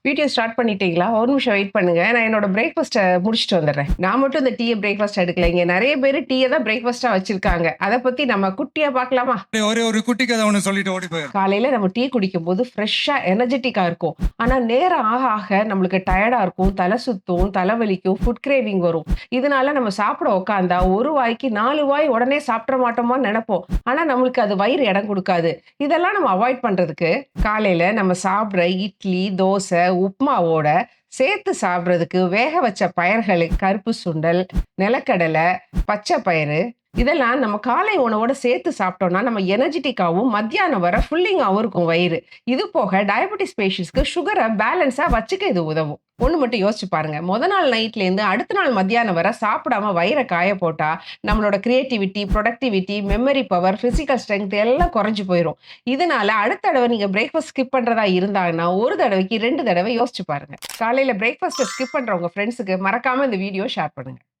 Video start பண்ணிட்டீங்களா? ஒரு நிமிஷம் வெயிட் பண்ணுங்க. நான் என்னோட பிரேக்ஃபாஸ்ட்ட முடிச்சுட்டு வந்துர்றேன். நான் மட்டும் இந்த டீய பிரேக்ஃபாஸ்ட்டா எடுக்கல. இங்க நெறைய பேரு டீய தான் பிரேக்ஃபாஸ்ட்டா வச்சிருக்காங்க. அத பத்தி நம்ம குட்டியா பார்க்கலாமா? ஒரே ஒரு குட்டி கதை ஒண்ணு சொல்லிட்டு ஓடி போயிரு. காலையில நம்ம டீ குடிக்கும்போது ஃப்ரெஷ்ஷா, எனர்ஜெட்டிக்கா இருக்கும். ஆனா நேரம் ஆக ஆக நம்மளுக்கு டயர்டா இருக்கும், தல சுத்தும், தலைவலிக்கும், ஃபுட் கிரேவிங் வரும். இதனால நம்ம சாப்பிட உட்கார்ந்தா, ஒரு வாய்க்கு 4 வாய் உடனே சாப்பிட்ற மாட்டோமான்னு நெனைப்போம். ஆனா நம்மளுக்கு அது வயிறு இடம் குடுக்காது. இதெல்லாம் நம்ம அவாய்ட் பண்றதுக்கு, காலையில நம்ம சாப்பிடுற இட்லி, தோசை, உப்மாவோட சேர்த்து சாப்பிடுறதுக்கு வேக வச்ச பயறுகள், கருப்பு சுண்டல், நிலக்கடலை, பச்சை பயிறு இதெல்லாம் நம்ம காலை உணவோட சேர்த்து சாப்பிட்டோம்னா, நம்ம எனர்ஜெட்டிக்காவும், மத்தியானம் வர ஃபில்லிங்காவும் இருக்கும் வயிறு. இது போக டயபெட்டிஸ் பேஷண்ட்ஸ்க்கு சுகர பேலன்ஸா வச்சுக்க இது உதவும். ஒண்ணு மட்டும் யோசிச்சு பாருங்க. மொத நாள் நைட்லேருந்து அடுத்த நாள் மத்தியானம் வர சாப்பிடாம வயிற காய போட்டா, நம்மளோட creativity, productivity, memory power, physical strength எல்லாம் குறைஞ்சு போயிரும். இதனால அடுத்த தடவ நீங்க பிரேக்ஃபாஸ்ட் ஸ்கிப் பண்றதா இருந்தாங்கன்னா, ஒரு தடவைக்கு 2 தடவ யோசிச்சு பாருங்க. காலையில பிரேக்ஃபாஸ்ட்ட ஸ்கிப் பண்ற உங்க ஃபிரெண்ட்ஸ்க்கு மறக்காம இந்த வீடியோ ஷேர் பண்ணுங்க.